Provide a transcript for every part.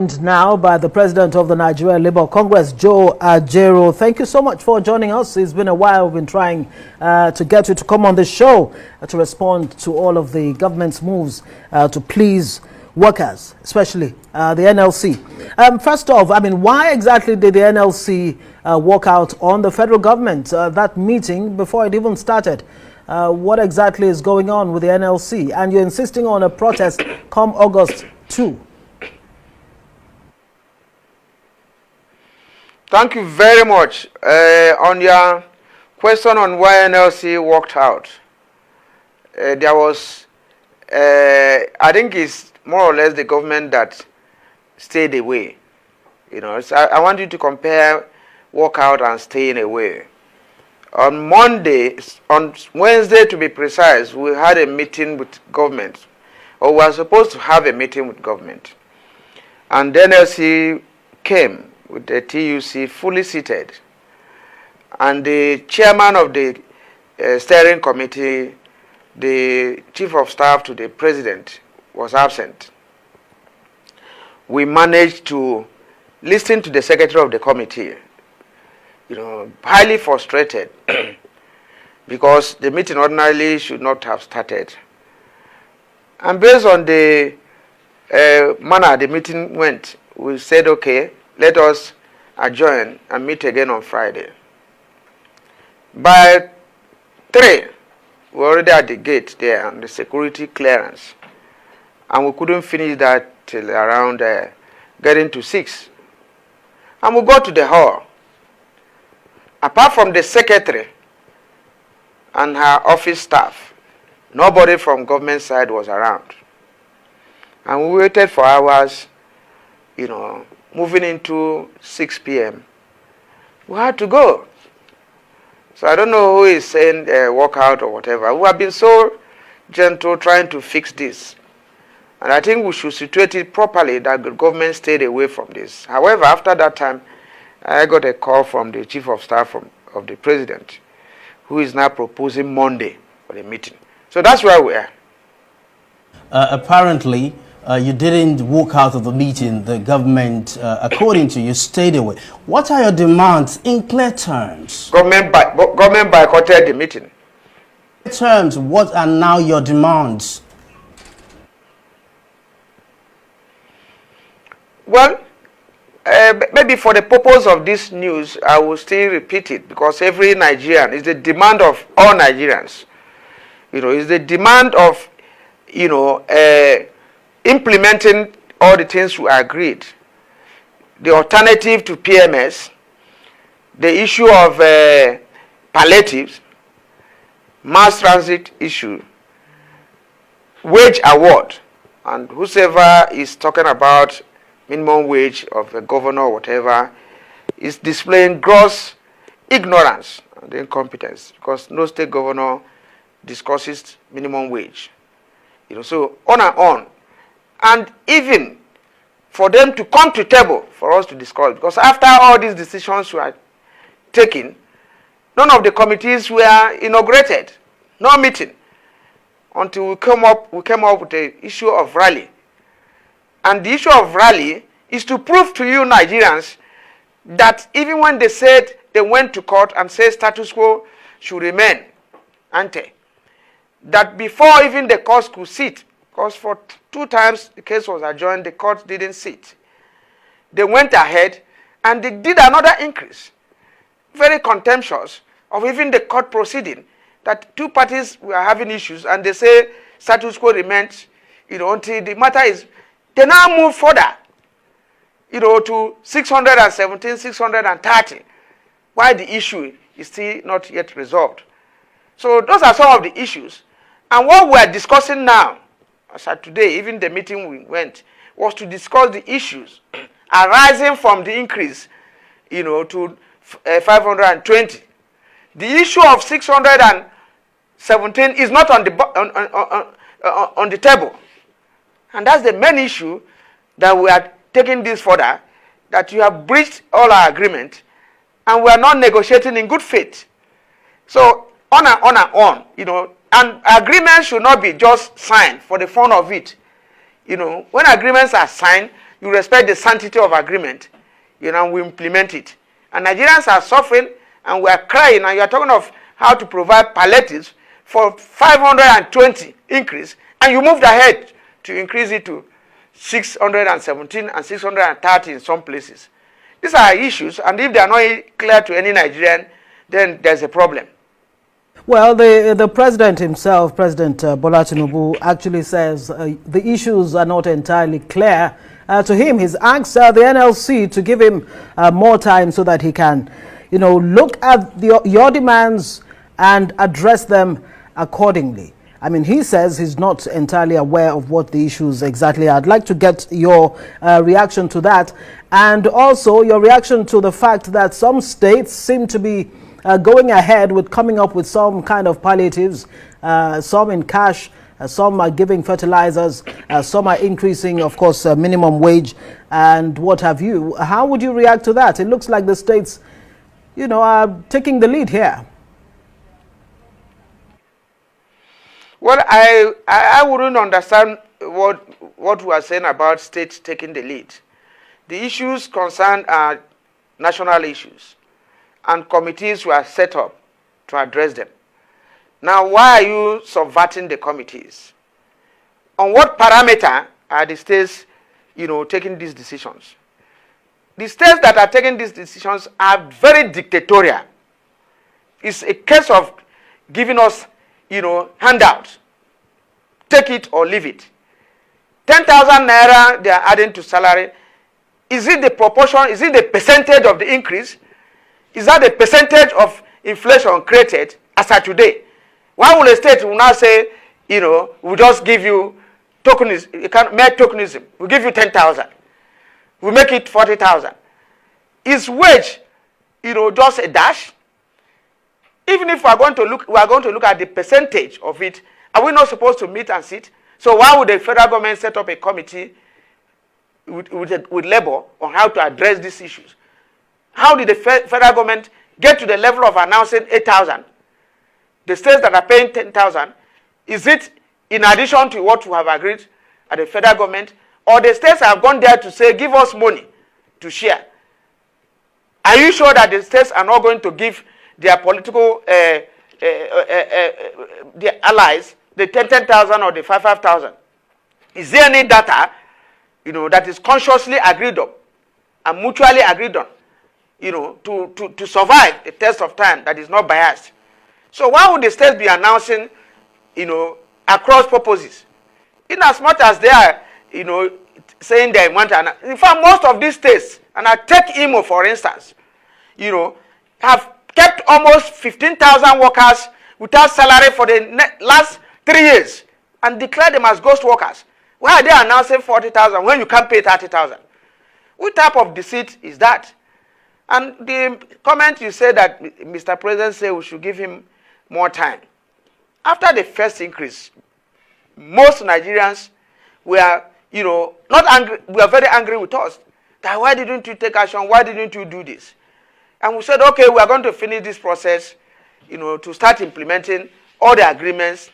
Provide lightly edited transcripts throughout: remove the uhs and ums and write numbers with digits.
Now by the President of the Nigeria Labour Congress, Joe Ajero. Thank you so much for joining us. It's been a while. We've been trying to get you to come on the show to respond to all of the government's moves to please workers, especially the NLC. First off, why exactly did the NLC walk out on the federal government, that meeting before it even started? What exactly is going on with the NLC? And you're insisting on a protest come August 2. Thank you very much. On your question on why NLC walked out, there was, I think it's more or less the government that stayed away. You know, so I want you to compare walkout and staying away. On Wednesday to be precise, we had a meeting with government, or we were supposed to have a meeting with government. And the NLC came with the TUC fully seated, and the chairman of the steering committee, the chief of staff to the president, was absent. We managed to listen to the secretary of the committee, highly frustrated because the meeting ordinarily should not have started. And based on the manner the meeting went, we said, okay, let us adjourn and meet again on Friday. By 3, we were already at the gate there on the security clearance. And we couldn't finish that till around getting to 6. And we got to the hall. Apart from the secretary and her office staff, nobody from government side was around. And we waited for hours, moving into 6 p.m. We had to go. So I don't know who is saying walk out or whatever. We have been so gentle trying to fix this. And I think we should situate it properly that the government stayed away from this. However, after that time, I got a call from the chief of staff of the president, who is now proposing Monday for the meeting. So that's where we are. Apparently, you didn't walk out of the meeting. The government, according to you, stayed away. What are your demands in clear terms? Government boycotted the meeting. In terms, what are now your demands? Well, maybe for the purpose of this news, I will still repeat it, because every Nigerian is the demand of all Nigerians. Is the demand of, implementing all the things we agreed. The alternative to PMS, the issue of palliatives, mass transit issue, wage award, and whosoever is talking about minimum wage of a governor or whatever is displaying gross ignorance and incompetence, because no state governor discusses minimum wage. So on and on. And even for them to come to table for us to discuss, because after all these decisions were taken, none of the committees were inaugurated, no meeting, until we came up with the issue of rally. And the issue of rally is to prove to you Nigerians that even when they said they went to court and said status quo should remain ante, that before even the court could sit, because for 2 times the case was adjourned, the court didn't sit. They went ahead and they did another increase, very contemptuous of even the court proceeding, that 2 parties were having issues and they say status quo remains, until the matter is, they now move further, to 617, 630, while the issue is still not yet resolved. So those are some of the issues. And what we are discussing now, as of today, even the meeting we went, was to discuss the issues arising from the increase, to 520. The issue of 617 is not on the table. And that's the main issue that we are taking this further, that you have breached all our agreement and we are not negotiating in good faith. So on and on and on, and agreements should not be just signed for the fun of it. When agreements are signed, you respect the sanctity of agreement, you know, we implement it. And Nigerians are suffering, and we are crying, and you are talking of how to provide palliatives for 520 increase, and you moved ahead to increase it to 617 and 630 in some places. These are issues, and if they are not clear to any Nigerian, then there's a problem. Well, the president himself, President Bola TINUBU, actually says the issues are not entirely clear to him. He's asked the NLC to give him more time so that he can, you know, look at your demands and address them accordingly. I mean, he says he's not entirely aware of what the issues exactly are. I'd like to get your reaction to that, and also your reaction to the fact that some states seem to be going ahead with coming up with some kind of palliatives, some in cash, some are giving fertilizers, some are increasing, of course, minimum wage and what have you. How would you react to that? It looks like the states, you know, are taking the lead here. Well, I wouldn't understand what we are saying about states taking the lead. The issues concerned are national issues, and committees were set up to address them. Now, why are you subverting the committees? On what parameter are the states, you know, taking these decisions? The states that are taking these decisions are very dictatorial. It's a case of giving us, you know, handouts. Take it or leave it. 10,000 naira they are adding to salary. Is it the proportion? Is it the percentage of the increase? Is that the percentage of inflation created as of today? Why will a state will now say, you know, we'll just give you tokenism, you can't make tokenism. We'll give you 10,000. We'll make it 40,000. Is wage, you know, just a dash? Even if we are going to look at the percentage of it, are we not supposed to meet and sit? So why would the federal government set up a committee with labor on how to address these issues? How did the federal government get to the level of announcing 8,000? The states that are paying 10,000, is it in addition to what we have agreed at the federal government, or the states have gone there to say, give us money to share? Are you sure that the states are not going to give their political their allies the 10,000 or the 5,000? Is there any data, you know, that is consciously agreed on and mutually agreed on, you know, to survive a test of time that is not biased? So why would the states be announcing, you know, across purposes, in as much as they are, you know, saying they want to? In fact, most of these states, and I take Imo for instance, you know, have kept almost 15,000 workers without salary for the last 3 years and declared them as ghost workers. Why are they announcing 40,000 when you can't pay 30,000? What type of deceit is that? And the comment you said that Mr. President said we should give him more time. After the first increase, most Nigerians were, you know, not angry, were very angry with us. That why didn't you take action? Why didn't you do this? And we said, okay, we are going to finish this process, you know, to start implementing all the agreements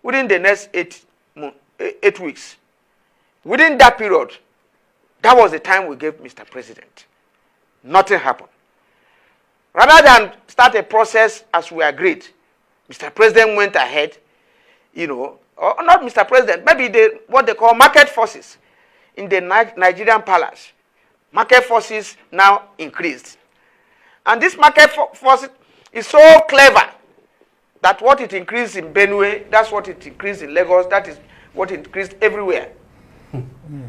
within the next 8 weeks. Within that period, that was the time we gave Mr. President. Nothing happened. Rather than start a process as we agreed, Mr. President went ahead, you know, or not Mr. President, maybe what they call market forces in the Nigerian palace. Market forces now increased. And this market force is so clever that what it increased in Benue, that's what it increased in Lagos, that is what it increased everywhere.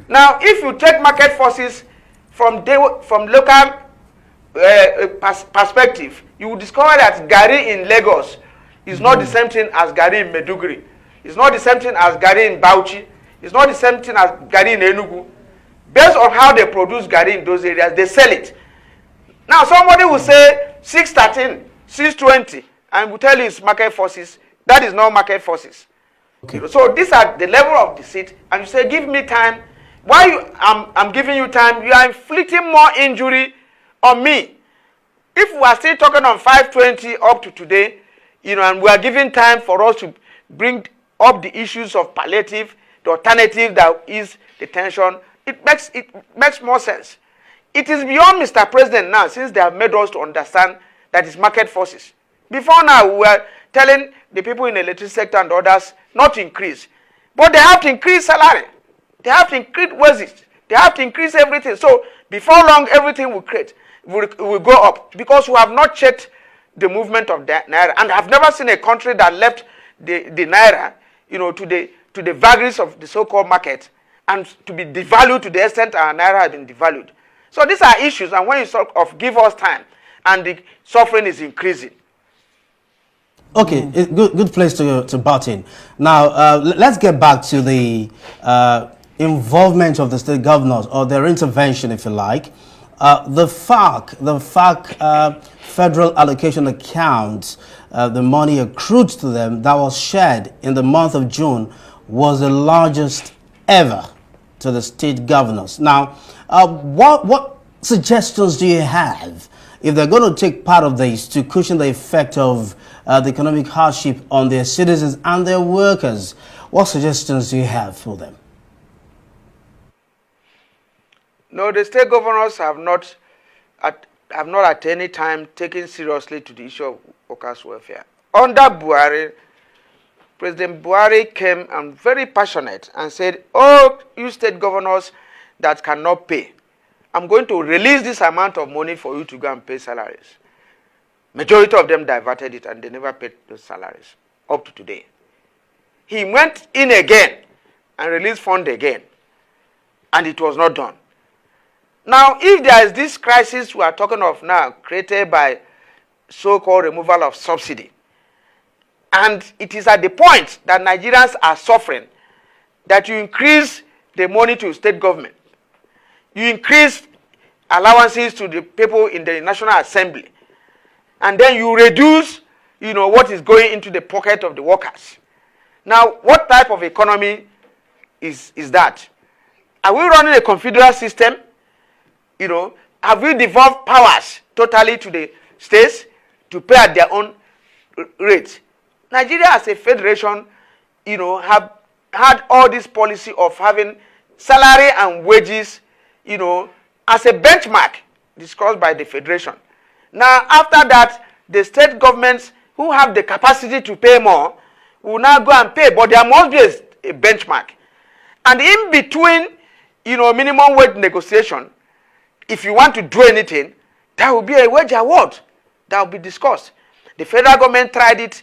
Now, if you take market forces from local perspective, you will discover that Gari in Lagos is not the same thing as Gari in Meduguri. It's not the same thing as Gari in Bauchi. It's not the same thing as Gari in Enugu. Based on how they produce Gari in those areas, they sell it. Now, somebody will say 613, 620, and will tell you it's market forces. That is not market forces. Okay. So these are the level of deceit, and you say, give me time. Why I'm giving you time? You are inflicting more injury on me. If we are still talking on 520 up to today, you know, and we are giving time for us to bring up the issues of palliative, the alternative that is detention, it makes more sense. It is beyond Mr. President now, since they have made us to understand that it's market forces. Before now, we were telling the people in the electricity sector and others not to increase. But they have to increase salary. They have to increase wages. They have to increase everything. So before long, everything will go up, because we have not checked the movement of the naira, and I've never seen a country that left the naira, to the vagaries of the so-called market, and to be devalued to the extent our naira has been devalued. So these are issues, and when you sort of give us time, and the suffering is increasing. Okay, good place to butt in. Now, let's get back to the involvement of the state governors, or their intervention, if you like. The FARC federal allocation account, the money accrued to them that was shared in the month of June was the largest ever to the state governors. Now, what suggestions do you have if they're going to take part of this to cushion the effect of the economic hardship on their citizens and their workers? What suggestions do you have for them? No, the state governors have not at any time taken seriously to the issue of workers' welfare. Under Buhari, President Buhari came and very passionate and said, "Oh, you state governors that cannot pay, I'm going to release this amount of money for you to go and pay salaries." Majority of them diverted it, and they never paid those salaries up to today. He went in again and released fund again, and it was not done. Now, if there is this crisis we are talking of now, created by so-called removal of subsidy, and it is at the point that Nigerians are suffering, that you increase the money to state government, you increase allowances to the people in the National Assembly, and then you reduce, what is going into the pocket of the workers. Now, what type of economy is that? Are we running a confederal system? Have we devolved powers totally to the states to pay at their own rate? Nigeria as a federation, have had all this policy of having salary and wages, as a benchmark discussed by the federation. Now, after that, the state governments who have the capacity to pay more will now go and pay, but there must be a benchmark. And in between, minimum wage negotiation, if you want to do anything, there will be a wage award that will be discussed. The federal government tried it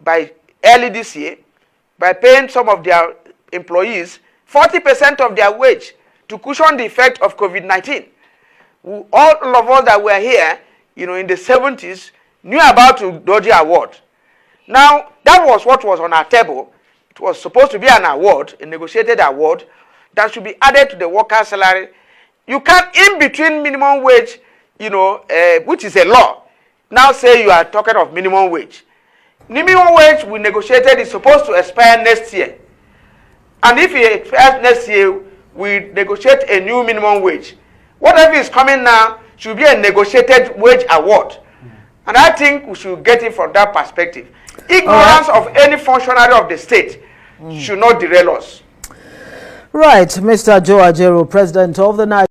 by early this year by paying some of their employees 40% of their wage to cushion the effect of COVID-19. All of us that were here, in the 70s, knew about the Dodgy Award. Now, that was what was on our table. It was supposed to be an award, a negotiated award, that should be added to the worker's salary. You can't, in between minimum wage, which is a law, now say you are talking of minimum wage. Minimum wage we negotiated is supposed to expire next year. And if it expires next year, we negotiate a new minimum wage. Whatever is coming now should be a negotiated wage award. And I think we should get it from that perspective. Ignorance of any functionary of the state should not derail us. Right, Mr. Joe Ajaero, President of the Nigeria